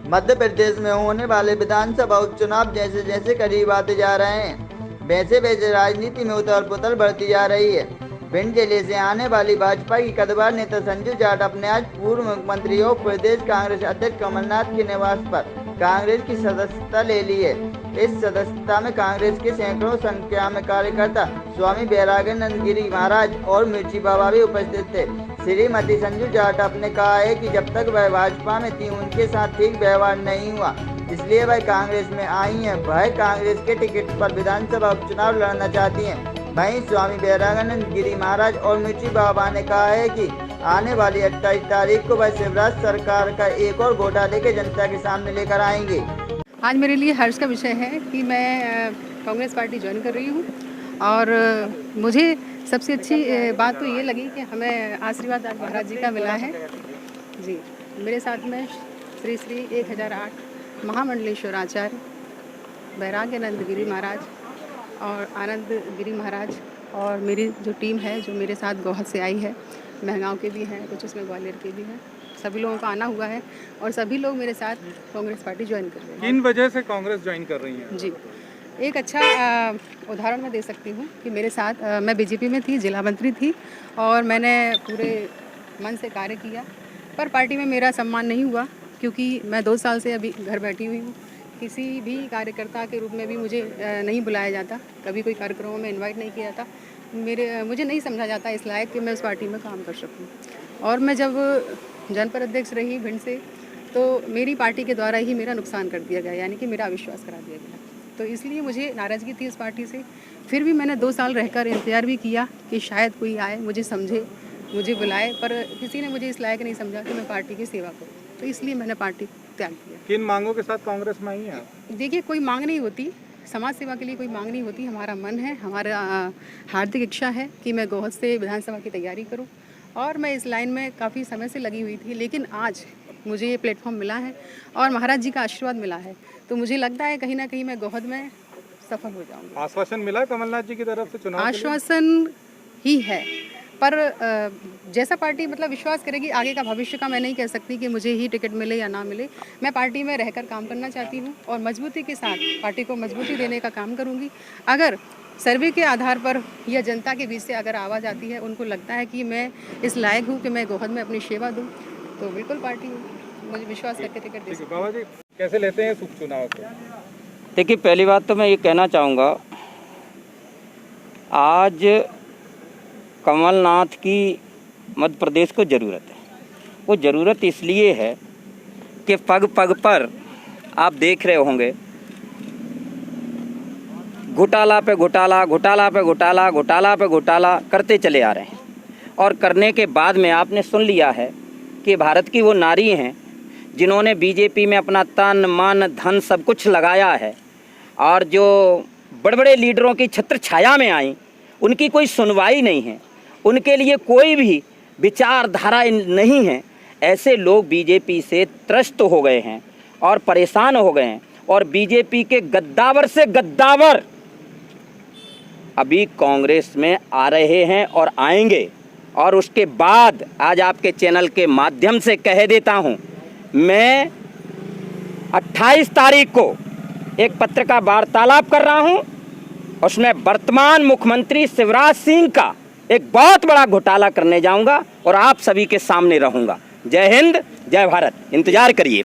मध्य प्रदेश में होने वाले विधानसभा उपचुनाव जैसे जैसे करीब आते जा रहे हैं, वैसे वैसे राजनीति में उथल पुथल बढ़ती जा रही है। भिंड जिले से आने वाली भाजपा की कद्दावर नेता संजू जाट अपने आज पूर्व मुख्यमंत्री और प्रदेश कांग्रेस अध्यक्ष कमलनाथ के निवास पर कांग्रेस की सदस्यता ले ली है। इस सदस्यता में कांग्रेस के सैकड़ों संख्या में कार्यकर्ता, स्वामी बैरागानंद गिरी महाराज और मिर्ची बाबा भी उपस्थित थे। श्रीमती संजू जाट ने कहा है कि जब तक वह भाजपा में थी उनके साथ ठीक व्यवहार नहीं हुआ, इसलिए वह कांग्रेस में आई हैं। वह कांग्रेस के टिकट पर विधानसभा उपचुनाव लड़ना चाहती हैं। वहीं स्वामी बैरागानंद गिरी महाराज और मिर्ची बाबा ने कहा है कि आने वाली 28 तारीख को वह शिवराज सरकार का एक और घोटाले के जनता के सामने लेकर आएंगे। आज मेरे लिए हर्ष का विषय है कि मैं कांग्रेस पार्टी ज्वाइन कर रही हूँ और मुझे सबसे अच्छी बात तो ये लगी कि हमें आशीर्वाद आज महाराज जी का मिला है। जी, मेरे साथ में श्री श्री 1008 महामंडलेश्वर आचार्य बैरागानंद गिरी महाराज और आनंद गिरी महाराज और मेरी जो टीम है जो मेरे साथ गोहद से आई है, महगांव के भी हैं, कुछ उसमें ग्वालियर के भी हैं, सभी लोगों का आना हुआ है और सभी लोग मेरे साथ कांग्रेस पार्टी ज्वाइन कर रहे हैं। किन वजह से कांग्रेस ज्वाइन कर रही हैं? जी, एक अच्छा उदाहरण मैं दे सकती हूँ कि मेरे साथ मैं बीजेपी में थी, जिला मंत्री थी और मैंने पूरे मन से कार्य किया, पर पार्टी में मेरा सम्मान नहीं हुआ क्योंकि मैं 2 साल से अभी घर बैठी हुई हूँ। किसी भी कार्यकर्ता के रूप में भी मुझे नहीं बुलाया जाता, कभी कोई कार्यक्रमों में इन्वाइट नहीं किया जाता, मुझे नहीं समझा जाता इस लायक कि मैं उस पार्टी में काम कर सकूँ। और मैं जब जनपद अध्यक्ष रही भिंड से, तो मेरी पार्टी के द्वारा ही मेरा नुकसान कर दिया गया, यानी कि मेरा अविश्वास करा दिया गया। तो इसलिए मुझे नाराज़गी थी इस पार्टी से। फिर भी मैंने 2 साल रहकर इंतज़ार भी किया कि शायद कोई आए, मुझे समझे, मुझे बुलाए, पर किसी ने मुझे इस लायक नहीं समझा कि मैं पार्टी की सेवा करूँ। तो इसलिए मैंने पार्टी त्याग दिया। किन मांगों के साथ कांग्रेस में आई हैं आप? देखिए, कोई मांग नहीं होती, समाज सेवा के लिए कोई मांग नहीं होती। हमारा मन है, हमारा हार्दिक इच्छा है कि मैं गोहद से विधानसभा की तैयारी करूं और मैं इस लाइन में काफ़ी समय से लगी हुई थी, लेकिन आज मुझे ये प्लेटफॉर्म मिला है और महाराज जी का आशीर्वाद मिला है, तो मुझे लगता है कहीं ना कहीं मैं गोहद में सफल हो जाऊंगी। आश्वासन मिला कमलनाथ जी की तरफ से चुनाव के लिए? आश्वासन ही है, पर जैसा पार्टी मतलब विश्वास करेगी, आगे का भविष्य का मैं नहीं कह सकती कि मुझे ही टिकट मिले या ना मिले। मैं पार्टी में रहकर काम करना चाहती हूँ और मजबूती के साथ पार्टी को मजबूती देने का काम करूँगी। अगर सर्वे के आधार पर या जनता के बीच से अगर आवाज़ आती है, उनको लगता है कि मैं इस लायक हूँ कि मैं गोहद में अपनी सेवा दूँ, तो बिल्कुल पार्टी मुझे विश्वास करके टिकट दे सकती है। बाबा जी कैसे लेते हैं इस उपचुनाव को? देखिए, पहली बात तो मैं ये कहना चाहूँगा, आज कमलनाथ की मध्य प्रदेश को ज़रूरत है। वो ज़रूरत इसलिए है कि पग पग पर आप देख रहे होंगे घोटाला पे घोटाला, घोटाला पे घोटाला, घोटाला पे घोटाला करते चले आ रहे हैं। और करने के बाद में आपने सुन लिया है कि भारत की वो नारी हैं जिन्होंने बीजेपी में अपना तन मन धन सब कुछ लगाया है और जो बड़े बड़े लीडरों की छत्र छाया में आई, उनकी कोई सुनवाई नहीं है, उनके लिए कोई भी विचारधारा नहीं है। ऐसे लोग बीजेपी से त्रस्त हो गए हैं और परेशान हो गए हैं और बीजेपी के गद्दावर से गद्दावर अभी कांग्रेस में आ रहे हैं और आएंगे। और उसके बाद आज आपके चैनल के माध्यम से कह देता हूं, मैं 28 तारीख को एक पत्रकार वार्तालाप कर रहा हूं, उसमें वर्तमान मुख्यमंत्री शिवराज सिंह का एक बहुत बड़ा घोटाला करने जाऊंगा और आप सभी के सामने रहूंगा। जय हिंद, जय भारत। इंतजार करिए।